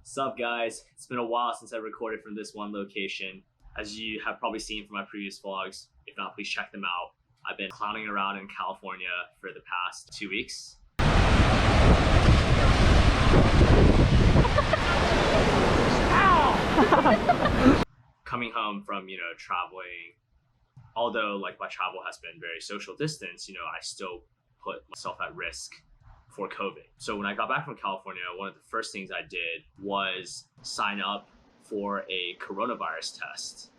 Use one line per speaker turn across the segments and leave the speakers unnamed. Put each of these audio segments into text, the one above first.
Sup guys, it's been a while since I recorded from this one location. As you have probably seen from my previous vlogs, if not, please check them out. I've been clowning around in California for the past 2 weeks. Coming home from, traveling, although like my travel has been very social distance, I still put myself at risk for COVID. So when I got back from California, one of the first things I did was sign up for a coronavirus test.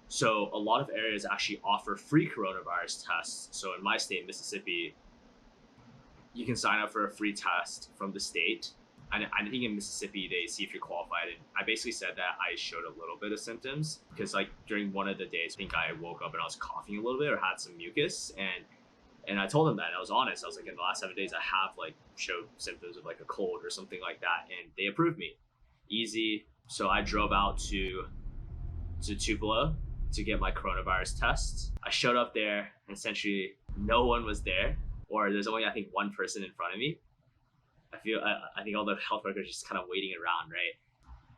So a lot of areas actually offer free coronavirus tests. So in my state, Mississippi, you can sign up for a free test from the state. And I think in Mississippi, they see if you're qualified. And I basically said that I showed a little bit of symptoms because like during one of the days, I think I woke up and I was coughing a little bit or had some mucus. And I told them that, and I was honest. I was like, in the last 7 days, I have like showed symptoms of like a cold or something like that. And they approved me. Easy. So I drove out to Tupelo to get my coronavirus test. I showed up there and essentially no one was there, or there's only, I think, one person in front of me. I think all the health workers are just kind of waiting around, right?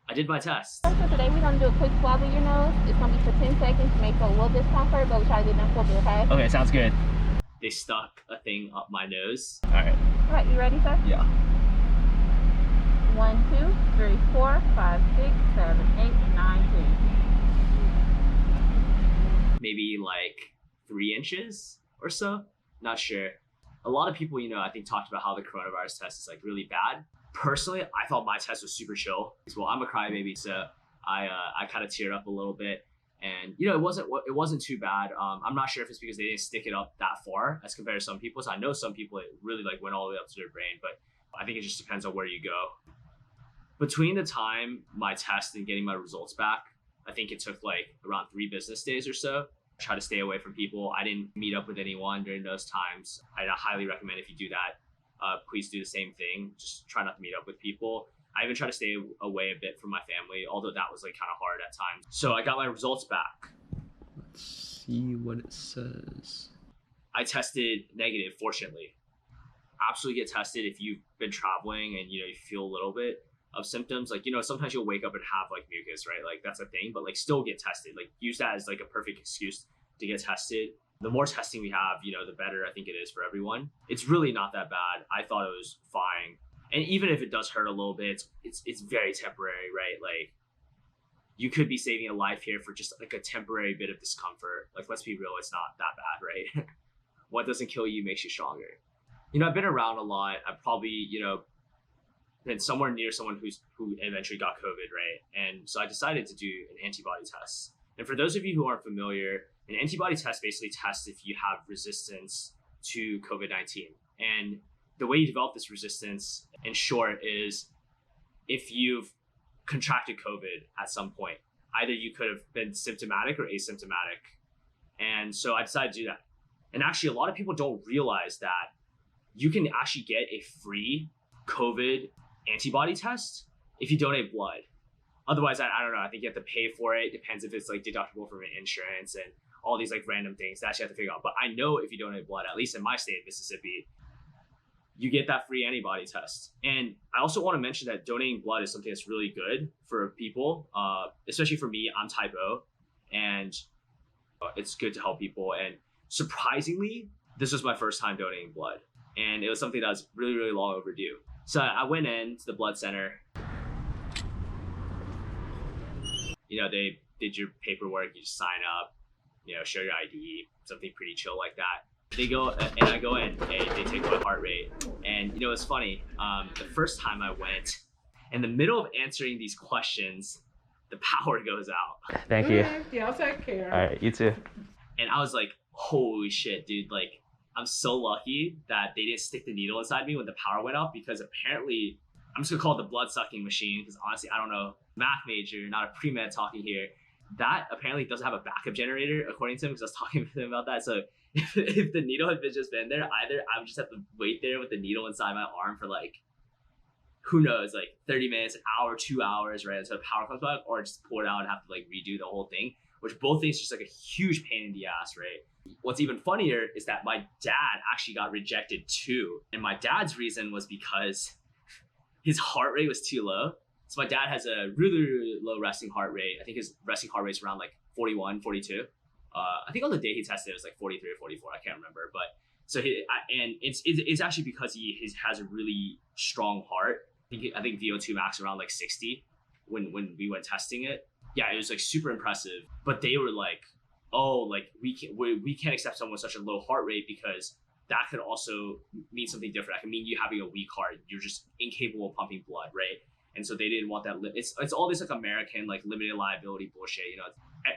I did my test.
So today we're gonna do a quick swab of your nose. It's gonna be for 10 seconds to make a little discomfort, but we try to get them quickly, okay?
Okay, sounds good.
They stuck a thing up my nose.
All right.
All right, you ready, sir?
Yeah.
1, 2, 3, 4, 5, 6, 7, 8, 9, 10.
Maybe like 3 inches or so. Not sure. A lot of people, I think talked about how the coronavirus test is like really bad. Personally, I thought my test was super chill. Well, I'm a crybaby, so I kind of teared up a little bit. And it wasn't too bad. I'm not sure if it's because they didn't stick it up that far as compared to some people. So I know some people it really like went all the way up to their brain, but I think it just depends on where you go. Between the time my test and getting my results back, I think it took like around 3 business days or so. I try to stay away from people. I didn't meet up with anyone during those times. I highly recommend if you do that, please do the same thing. Just try not to meet up with people. I even try to stay away a bit from my family, although that was like kind of hard at times. So I got my results back.
Let's see what it says.
I tested negative, fortunately. Absolutely get tested if you've been traveling and you feel a little bit of symptoms. Like, sometimes you'll wake up and have like mucus, right? Like that's a thing, but like still get tested. Like use that as like a perfect excuse to get tested. The more testing we have, the better I think it is for everyone. It's really not that bad. I thought it was fine. And even if it does hurt a little bit, it's very temporary, right? Like you could be saving a life here for just like a temporary bit of discomfort. Like let's be real, it's not that bad, right? What doesn't kill you makes you stronger. I've been around a lot. I've probably, been somewhere near someone who eventually got COVID, right? And so I decided to do an antibody test. And for those of you who aren't familiar, an antibody test basically tests if you have resistance to COVID-19. And the way you develop this resistance, in short, is if you've contracted COVID at some point, either you could have been symptomatic or asymptomatic. And so I decided to do that. And actually, a lot of people don't realize that you can actually get a free COVID antibody test if you donate blood. Otherwise, I don't know, I think you have to pay for it. Depends if it's like deductible from insurance and all these like random things that you have to figure out. But I know if you donate blood, at least in my state, Mississippi, you get that free antibody test. And I also want to mention that donating blood is something that's really good for people, especially for me. I'm type O, and it's good to help people. And surprisingly, this was my first time donating blood, and it was something that was really, really long overdue. So I went in to the blood center. They did your paperwork, you just sign up, show your ID, something pretty chill like that. They go, and I go in, and they take my heart rate. And it's funny, the first time I went, in the middle of answering these questions, the power goes out.
Thank you.
Yeah, I'll take care.
All right, you too.
And I was like, holy shit, dude. Like, I'm so lucky that they didn't stick the needle inside me when the power went off, because apparently, I'm just gonna call it the blood sucking machine, because honestly, I don't know. Math major, not a pre-med talking here. That apparently doesn't have a backup generator, according to him, because I was talking to him about that. So if the needle had just been there, either I would just have to wait there with the needle inside my arm for like, who knows, like 30 minutes, an hour, 2 hours, right, until the power comes back, or just pull it out and have to like redo the whole thing, which both things just like a huge pain in the ass, right? What's even funnier is that my dad actually got rejected too. And my dad's reason was because his heart rate was too low. So my dad has a really, really low resting heart rate. I think his resting heart rate's around like 41, 42. I think on the day he tested, it was like 43 or 44. I can't remember. But so and it's actually because he has a really strong heart. I think VO2 max around like 60 when we went testing it. Yeah, it was like super impressive. But they were like, oh, like we can't accept someone with such a low heart rate because that could also mean something different. That could mean you having a weak heart. You're just incapable of pumping blood, right? And so they didn't want that. It's all this like American like limited liability bullshit. You know,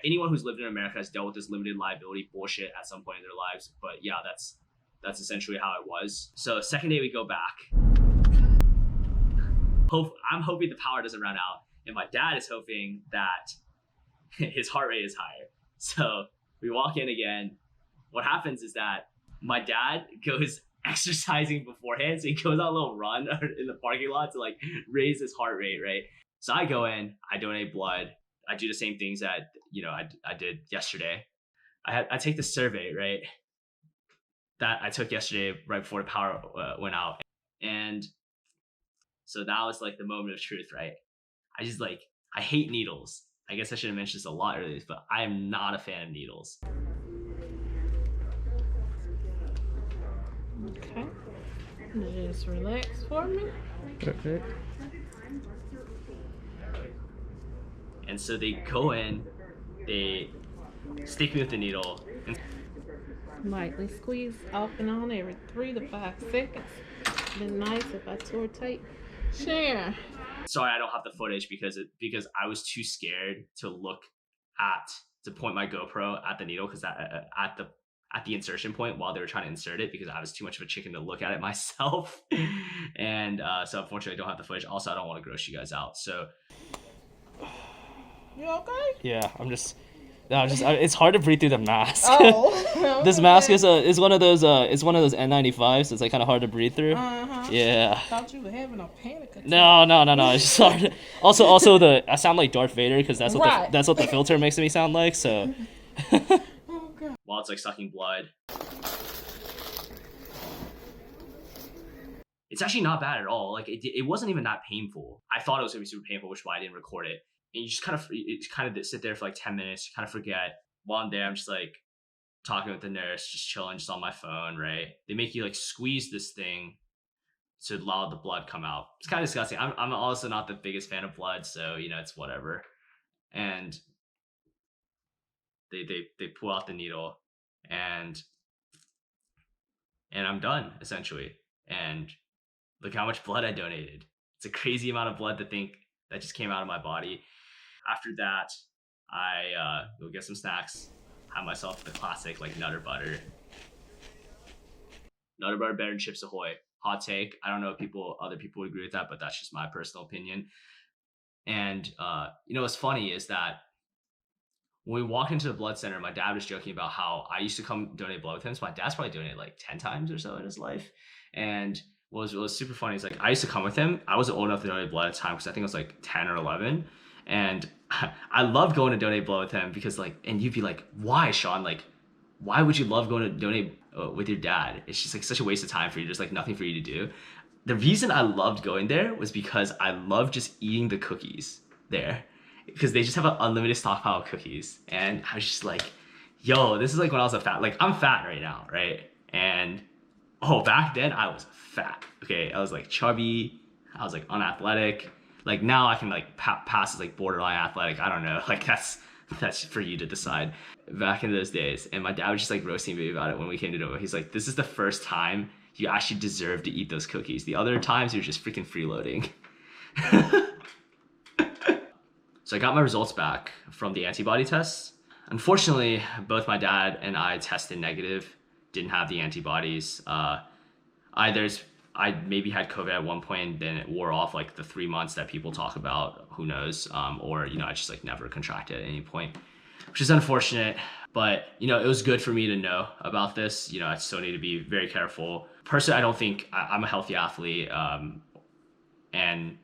anyone who's lived in America has dealt with this limited liability bullshit at some point in their lives. But yeah, that's essentially how it was. So second day we go back. I'm hoping the power doesn't run out, and my dad is hoping that his heart rate is higher. So we walk in again. What happens is that my dad goes exercising beforehand, so he goes on a little run in the parking lot to like raise his heart rate, right? So I go in, I donate blood, I do the same things that I did yesterday. I take the survey, right, that I took yesterday right before the power went out, and so that was like the moment of truth, right? I hate needles. I guess I should have mentioned this a lot earlier, but I am not a fan of needles.
Okay. Just relax for me.
Perfect.
And so they go in, they stick me with the needle. And
Lightly squeeze off and on every 3 to 5 seconds. Been nice if I tore tape. Share.
sorry, I don't have the footage because I was too scared to point my GoPro at the needle because at the insertion point while they were trying to insert it, because I was too much of a chicken to look at it myself. And so unfortunately I don't have the footage. Also, I don't want to gross you guys out. So
You okay?
Yeah, it's hard to breathe through the mask.
Oh.
This mask is one of those N95s, so it's like kind of hard to breathe through.
Uh-huh.
Yeah.
Thought you were having a panic attack.
No. It's just hard. Also, I sound like Darth Vader because that's what the filter makes me sound like. So.
Oh, God.
while it's like sucking blood, it's actually not bad at all. Like it wasn't even that painful. I thought it was gonna be super painful, which is why I didn't record it. And you just kind of sit there for like 10 minutes, you kind of forget. While I'm there, I'm just like talking with the nurse, just chilling, just on my phone, right? They make you like squeeze this thing to allow the blood come out. It's kind of disgusting. I'm also not the biggest fan of blood, so it's whatever. And they pull out the needle, and I'm done essentially. And look how much blood I donated. It's a crazy amount of blood to think that just came out of my body. After that, I go get some snacks, have myself the classic like Nutter Butter. Nutter Butter better than Chips Ahoy. Hot take. I don't know if other people would agree with that, but that's just my personal opinion. And what's funny is that when we walked into the blood center, my dad was joking about how I used to come donate blood with him. So my dad's probably donated like 10 times or so in his life. And what was super funny is like I used to come with him. I wasn't old enough to donate blood at the time because I think I was like 10 or 11. And I loved going to donate blood with him because and you'd be like, why, Sean? Like, why would you love going to donate with your dad? It's just like such a waste of time for you. There's like nothing for you to do. The reason I loved going there was because I loved just eating the cookies there, because they just have an unlimited stockpile of cookies. And I was just like, yo, this is like when I was I'm fat right now, right? And back then I was fat. Okay, I was like chubby. I was like unathletic. Like now I can like pass as like borderline athletic. I don't know. Like that's for you to decide. Back in those days, and my dad was just like roasting me about it when we came to Nova. He's like, this is the first time you actually deserve to eat those cookies. The other times you're just freaking freeloading. So I got my results back from the antibody tests. Unfortunately, both my dad and I tested negative, didn't have the antibodies. I maybe had COVID at one point and then it wore off like the 3 months that people talk about, who knows? Or I just like never contracted at any point, which is unfortunate. But, it was good for me to know about this. I still need to be very careful. Personally, I don't think I'm a healthy athlete, and,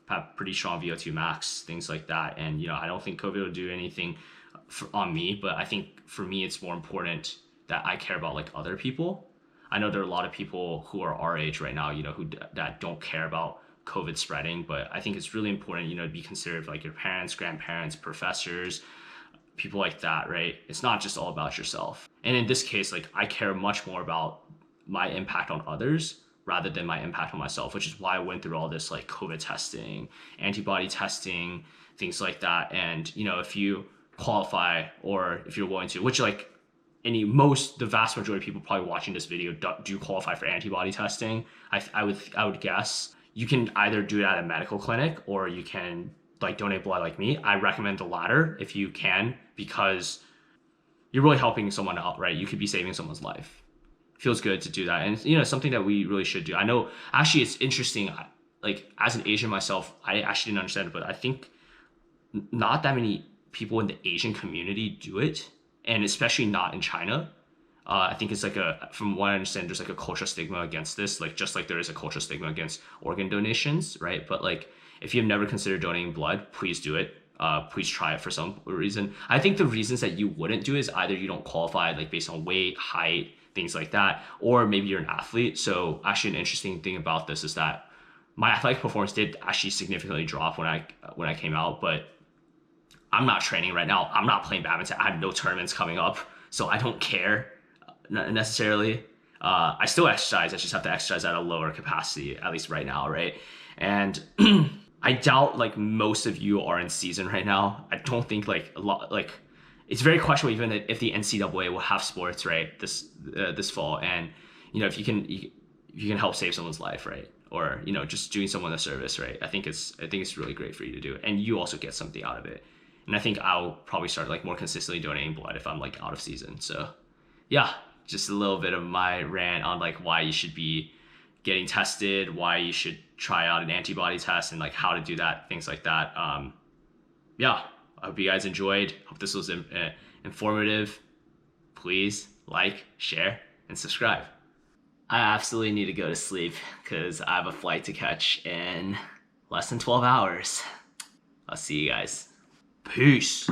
have pretty strong VO2 max, things like that. And, I don't think COVID will do anything on me, but I think for me, it's more important that I care about like other people. I know there are a lot of people who are our age right now, that don't care about
COVID spreading, but I think it's really important, to be considerate of like your parents, grandparents, professors, people like that, right? It's not just all about yourself. And in this case, like I care much more about my impact on others rather than my impact on myself, which is why I went through all this like COVID testing, antibody testing, things like that. And, if you qualify or if you're willing to, which like the vast majority of people probably watching this video do qualify for antibody testing. I would guess you can either do it at a medical clinic or you can like donate blood like me. I recommend the latter if you can, because you're really helping someone out, right? You could be saving someone's life. Feels good to do that. And something that we really should do. I know actually it's interesting, like as an Asian myself, I actually didn't understand it, but I think not that many people in the Asian community do it, and especially not in China. I think it's like from what I understand, there's like a cultural stigma against this, like just like there is a cultural stigma against organ donations, right? But like if you've never considered donating blood, please do it. Please try it for some reason. I think the reasons that you wouldn't do is either you don't qualify like based on weight, height, things like that, or maybe you're an athlete. So actually an interesting thing about this is that my athletic performance did actually significantly drop when I came out, but I'm not training right now. I'm not playing badminton. I have no tournaments coming up, so I don't care necessarily. I still exercise. I just have to exercise at a lower capacity, at least right now, right? And I doubt like most of you are in season right now. I don't think like a lot, like it's very questionable even if the NCAA will have sports right this fall, and if you can help save someone's life, right? Or just doing someone a service, right? I think it's really great for you to do it, and you also get something out of it. And I think I'll probably start like more consistently donating blood if I'm like out of season. So yeah, just a little bit of my rant on like why you should be getting tested, why you should try out an antibody test, and like how to do that, things like that. Yeah, I hope you guys enjoyed. Hope this was informative. Please like, share, and subscribe. I absolutely need to go to sleep because I have a flight to catch in less than 12 hours. I'll see you guys. Peace.